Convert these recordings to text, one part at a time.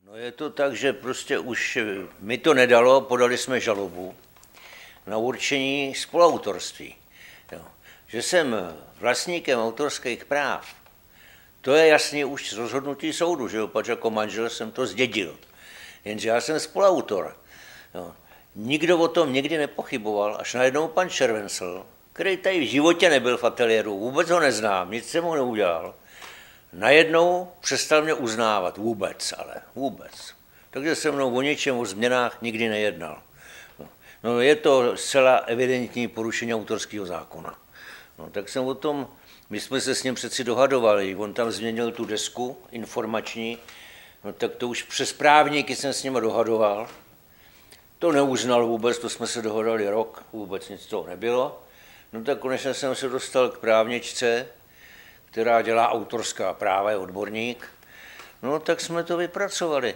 No je to tak, že prostě už mi to nedalo, podali jsme žalobu na určení spoluautorství. Jo. Že jsem vlastníkem autorských práv, to je jasně už z rozhodnutí soudu, že jo, pač jako manžel jsem to zdědil. Jenže já jsem spoluautor. Jo. Nikdo o tom nikdy nepochyboval, až najednou pan Červencl, který tady v životě nebyl v ateliéru, vůbec ho neznám, nic jsem mu neudělal, najednou přestal mě uznávat, vůbec. Takže se mnou o něčem, o změnách nikdy nejednal. No je to zcela evidentní porušení autorského zákona. No tak jsem o tom, my jsme se s ním přeci dohadovali, on tam změnil tu desku informační, no tak to už přes právníky jsem s ním dohadoval. To neuznal vůbec, to jsme se dohodali rok, vůbec nic toho nebylo. No tak konečně jsem se dostal k právničce, která dělá autorská práva, je odborník. No tak jsme to vypracovali.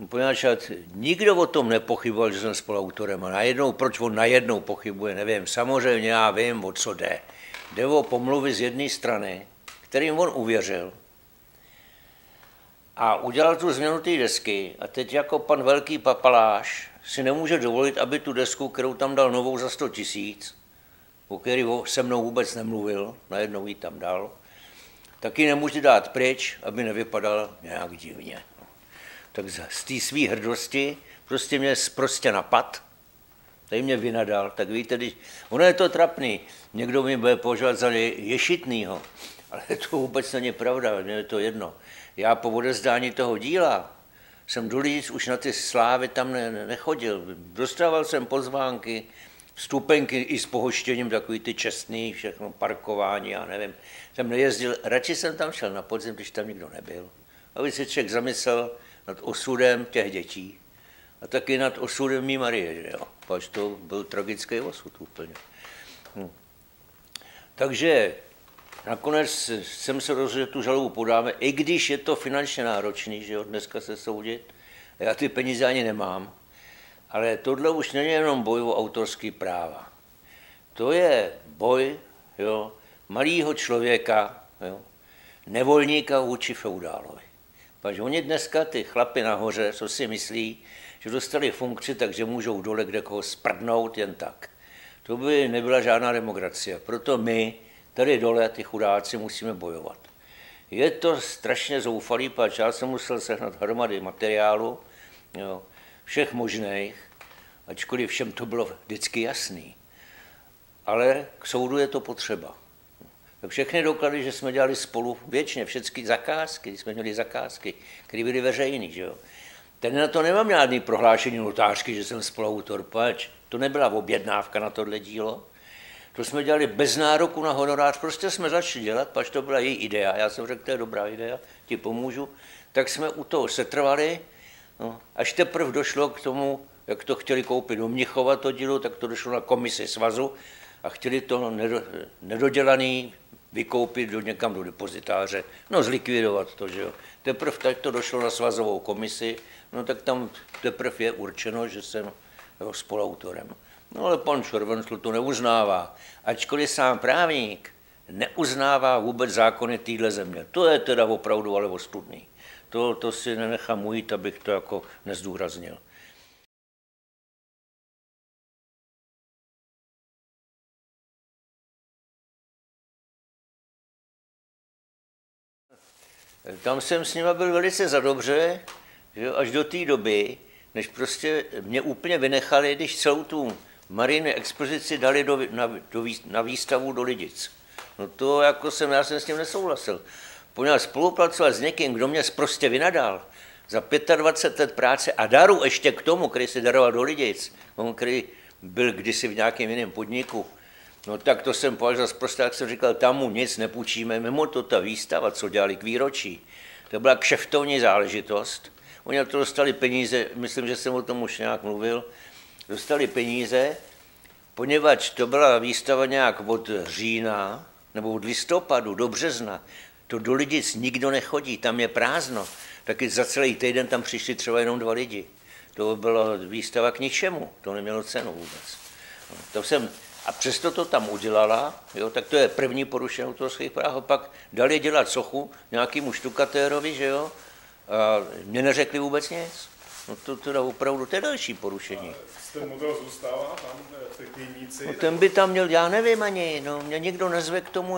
Poněvadž nikdo o tom nepochyboval, že jsem spoluautorem. A najednou, proč on najednou pochybuje, nevím. Samozřejmě já vím, o co jde. Jde o pomluvy z jedné strany, kterým on uvěřil. A udělal tu změnu té desky. A teď jako pan velký papaláš si nemůže dovolit, aby tu desku, kterou tam dal novou za 100 000, o který se mnou vůbec nemluvil, najednou ji tam dal, taky nemůže dát pryč, aby nevypadal nějak divně. Tak z té své hrdosti prostě mě prostě napad, tady mě vynadal, tak víte, ono je to trapný, někdo mi bude považovat za ješitnýho, ale to vůbec není pravda, mně je to jedno. Já po odezdání toho díla jsem do Lidic už na ty slávy tam nechodil, dostával jsem pozvánky, vstupenky i s pohoštěním, takový ty čestný, všechno parkování, já nevím. Jsem nejezdil, radši jsem tam šel na podzim, když tam nikdo nebyl. Aby se člověk zamyslel nad osudem těch dětí a taky nad osudem mý Marie, že jo. Pač to byl tragický osud úplně. Takže nakonec jsem se rozhodl, že tu žalobu podáme, i když je to finančně náročný, že jo, dneska se soudit. Já ty peníze ani nemám. Ale tohle už není jenom boj o autorský práva. To je boj malého člověka, jo, nevolníka vůči feudálovi. Protože oni dneska, ty chlapy nahoře, co si myslí, že dostali funkci, takže můžou dole kde koho sprdnout jen tak. To by nebyla žádná demokracie. Proto my tady dole, ty chudáci, musíme bojovat. Je to strašně zoufalý, protože já jsem musel sehnat hromady materiálu, jo, všech možných, ačkoliv všem to bylo vždycky jasný. Ale k soudu je to potřeba. Tak všechny doklady, že jsme dělali spolu věčně, všechny zakázky, jsme měli zakázky, které byly veřejný, že jo. Ten na to nemám žádný prohlášení notářky, že jsem spoluautor, pač. To nebyla objednávka na tohle dílo. To jsme dělali bez nároku na honorář, prostě jsme začali dělat, pač to byla její idea. Já jsem řekl, to je dobrá idea, ti pomůžu. Tak jsme u toho setrvali, no, až teprve došlo k tomu, jak to chtěli koupit do Mnichova to dílo, tak to došlo na komisi svazu a chtěli to nedodělaný vykoupit někam do depozitáře, no zlikvidovat to, že jo. Teprve tak to došlo na svazovou komisi, no tak tam teprve je určeno, že jsem spoluautorem. No ale pan Červencl to neuznává, ačkoliv sám právník neuznává vůbec zákony téhle země. To je teda opravdu ale ostudný. To si nenechám ujít, abych to jako nezdůraznil. Tam jsem s nima byl velice zadobře, že až do té doby, než prostě mě úplně vynechali, když celou tu Marijinu expozici dali na výstavu do Lidic. No to jako já jsem s tím nesouhlasil. Poněvadž spolupracovat s někým, kdo mě prostě vynadal za 25 let práce a daru ještě k tomu, který se daroval do Lidic, který byl kdysi v nějakém jiném podniku, no tak to jsem považoval prostě, jak jsem říkal, tam mu nic nepůjčíme, mimo to ta výstava, co dělali k výročí. To byla kšeftovní záležitost. Oni na to dostali peníze, myslím, že jsem o tom už nějak mluvil, dostali peníze, poněvadž to byla výstava nějak od října nebo od listopadu do března. To do Lidic nikdo nechodí, tam je prázdno. Taky za celý týden tam přišli třeba jenom 2 lidi. To byla výstava k ničemu, to nemělo cenu vůbec. A přesto to tam udělala, jo, tak to je první porušení autorských práv, a pak dali dělat sochu nějakému štukatérovi, že jo, A mě neřekli vůbec nic. No to teda opravdu, to je další porušení. Ten model zůstává tam v té klinici? No ten by tam měl, já nevím ani, no mě někdo nezve k tomu,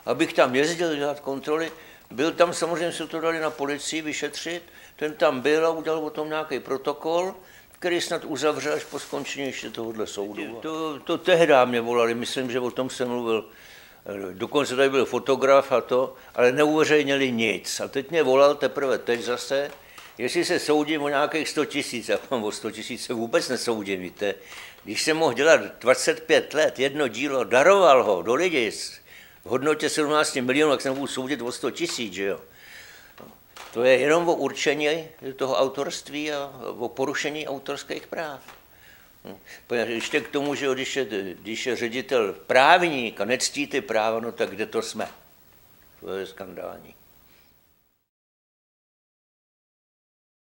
abych tam jezdil dělat kontroly. Byl tam, samozřejmě se to dali na policii vyšetřit, ten tam byl a udělal o tom nějaký protokol, který snad uzavřel až po skončení ještě tohohle soudu. To tehdy mě volali, myslím, že o tom jsem mluvil. Dokonce tady byl fotograf a to, ale neuveřejnili nic. A teď mě volal teprve teď zase, jestli se soudím o nějakých 100 000, já mám o 100 000 se vůbec nesoudím, víte. Když jsem mohl dělat 25 let jedno dílo, daroval ho do lidí v hodnotě 17 milionů, tak jsem mohl soudit o 100 000, že jo. To je jenom o určení toho autorství a o porušení autorských práv. Ještě k tomu, že když je ředitel právník a nectí ty práva, no tak kde to jsme? To je skandální.